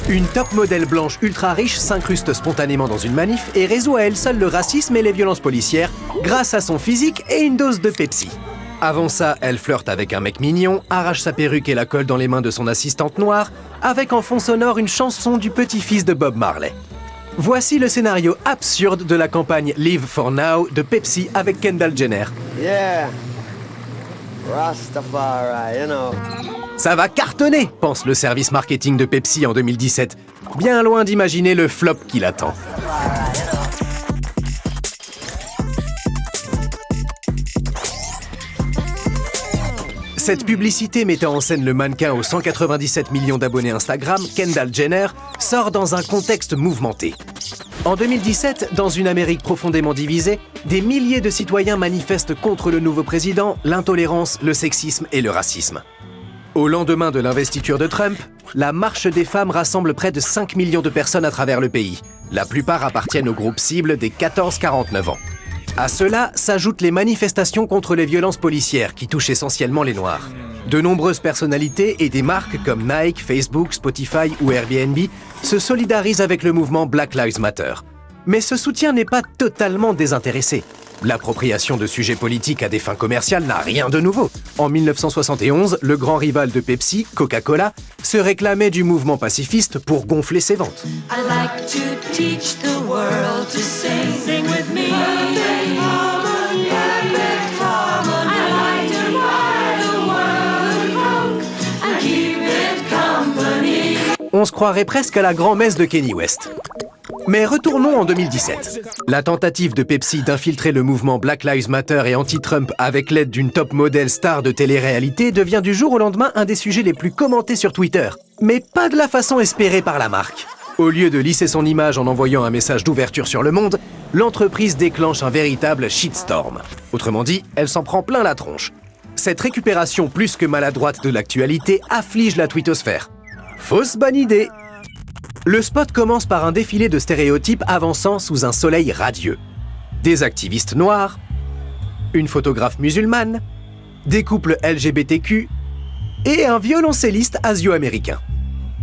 Une top modèle blanche ultra riche s'incruste spontanément dans une manif et résout à elle seule le racisme et les violences policières grâce à son physique et une dose de Pepsi. Avant ça, elle flirte avec un mec mignon, arrache sa perruque et la colle dans les mains de son assistante noire, avec en fond sonore une chanson du petit-fils de Bob Marley. Voici le scénario absurde de la campagne Live for Now de Pepsi avec Kendall Jenner. Yeah, Rastafari, you know. Ça va cartonner, pense le service marketing de Pepsi en 2017. Bien loin d'imaginer le flop qui l'attend. Cette publicité mettant en scène le mannequin aux 197 millions d'abonnés Instagram, Kendall Jenner, sort dans un contexte mouvementé. En 2017, dans une Amérique profondément divisée, des milliers de citoyens manifestent contre le nouveau président, l'intolérance, le sexisme et le racisme. Au lendemain de l'investiture de Trump, la marche des femmes rassemble près de 5 millions de personnes à travers le pays. La plupart appartiennent au groupe cible des 14-49 ans. À cela s'ajoutent les manifestations contre les violences policières qui touchent essentiellement les Noirs. De nombreuses personnalités et des marques comme Nike, Facebook, Spotify ou Airbnb se solidarisent avec le mouvement Black Lives Matter. Mais ce soutien n'est pas totalement désintéressé. L'appropriation de sujets politiques à des fins commerciales n'a rien de nouveau. En 1971, le grand rival de Pepsi, Coca-Cola, se réclamait du mouvement pacifiste pour gonfler ses ventes. I like to teach the world to sing. Sing with me. Perfect harmony. Perfect harmony. I like to ride the world and keep it company. On se croirait presque à la grand-messe de Kanye West. Mais retournons en 2017. La tentative de Pepsi d'infiltrer le mouvement Black Lives Matter et anti-Trump avec l'aide d'une top modèle star de télé-réalité devient du jour au lendemain un des sujets les plus commentés sur Twitter. Mais pas de la façon espérée par la marque. Au lieu de lisser son image en envoyant un message d'ouverture sur le monde, l'entreprise déclenche un véritable shitstorm. Autrement dit, elle s'en prend plein la tronche. Cette récupération plus que maladroite de l'actualité afflige la twittosphère. Fausse bonne idée! Le spot commence par un défilé de stéréotypes avançant sous un soleil radieux. Des activistes noirs, une photographe musulmane, des couples LGBTQ et un violoncelliste asio-américain.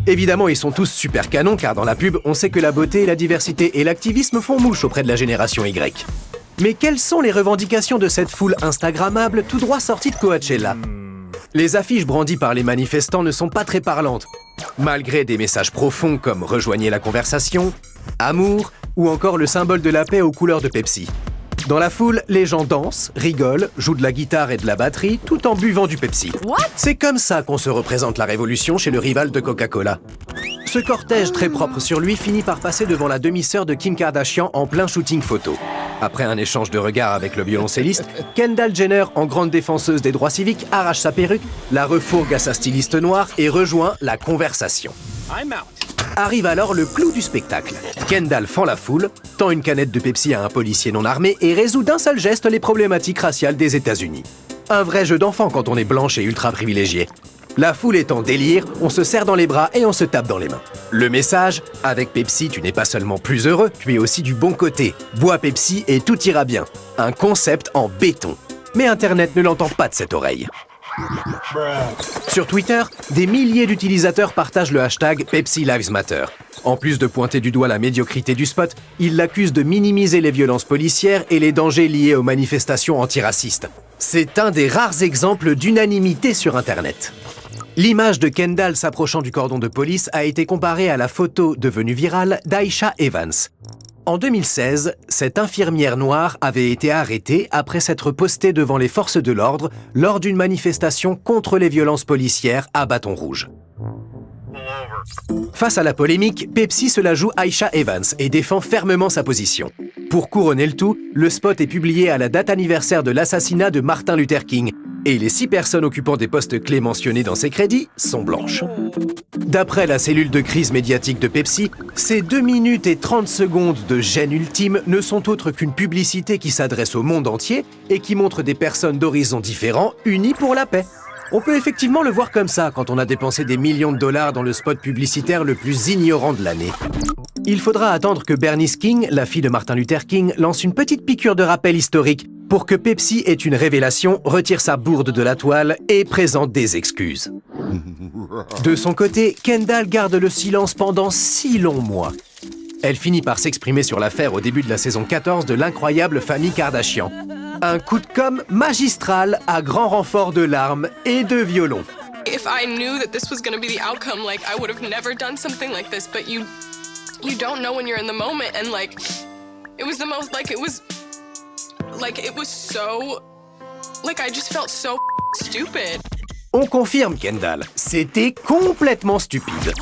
Évidemment, ils sont tous super canons car dans la pub, on sait que la beauté, la diversité et l'activisme font mouche auprès de la génération Y. Mais quelles sont les revendications de cette foule instagrammable tout droit sortie de Coachella ? Les affiches brandies par les manifestants ne sont pas très parlantes, malgré des messages profonds comme « Rejoignez la conversation »,« Amour » ou encore le symbole de la paix aux couleurs de Pepsi. Dans la foule, les gens dansent, rigolent, jouent de la guitare et de la batterie tout en buvant du Pepsi. C'est comme ça qu'on se représente la révolution chez le rival de Coca-Cola. Ce cortège très propre sur lui finit par passer devant la demi-sœur de Kim Kardashian en plein shooting photo. Après un échange de regards avec le violoncelliste, Kendall Jenner, en grande défenseuse des droits civiques, arrache sa perruque, la refourgue à sa styliste noire et rejoint la conversation. Arrive alors le clou du spectacle. Kendall fend la foule, tend une canette de Pepsi à un policier non armé et résout d'un seul geste les problématiques raciales des États-Unis. Un vrai jeu d'enfant quand on est blanche et ultra privilégiée. La foule est en délire, on se serre dans les bras et on se tape dans les mains. Le message, avec Pepsi, tu n'es pas seulement plus heureux, tu es aussi du bon côté. Bois Pepsi et tout ira bien. Un concept en béton. Mais Internet ne l'entend pas de cette oreille. Sur Twitter, des milliers d'utilisateurs partagent le hashtag Pepsi Lives Matter. En plus de pointer du doigt la médiocrité du spot, ils l'accusent de minimiser les violences policières et les dangers liés aux manifestations antiracistes. C'est un des rares exemples d'unanimité sur Internet. L'image de Kendall s'approchant du cordon de police a été comparée à la photo devenue virale d'Aisha Evans. En 2016, cette infirmière noire avait été arrêtée après s'être postée devant les forces de l'ordre lors d'une manifestation contre les violences policières à bâton rouge. Face à la polémique, Pepsi se la joue Aisha Evans et défend fermement sa position. Pour couronner le tout, le spot est publié à la date anniversaire de l'assassinat de Martin Luther King, et les 6 personnes occupant des postes clés mentionnés dans ses crédits sont blanches. D'après la cellule de crise médiatique de Pepsi, ces 2 minutes et 30 secondes de gêne ultime ne sont autres qu'une publicité qui s'adresse au monde entier et qui montre des personnes d'horizons différents unies pour la paix. On peut effectivement le voir comme ça quand on a dépensé des millions de dollars dans le spot publicitaire le plus ignorant de l'année. Il faudra attendre que Bernice King, la fille de Martin Luther King, lance une petite piqûre de rappel historique pour que Pepsi ait une révélation, retire sa bourde de la toile et présente des excuses. De son côté, Kendall garde le silence pendant 6 longs mois. Elle finit par s'exprimer sur l'affaire au début de la saison 14 de l'incroyable famille Kardashian. Un coup de com' magistral à grand renfort de larmes et de violon. If I knew that this was going to be the outcome, like, I would have never done something like this, but you don't know when you're in the moment, and like, it was the most, like, it was so, like, I just felt so stupid. On confirme, Kendall, c'était complètement stupide.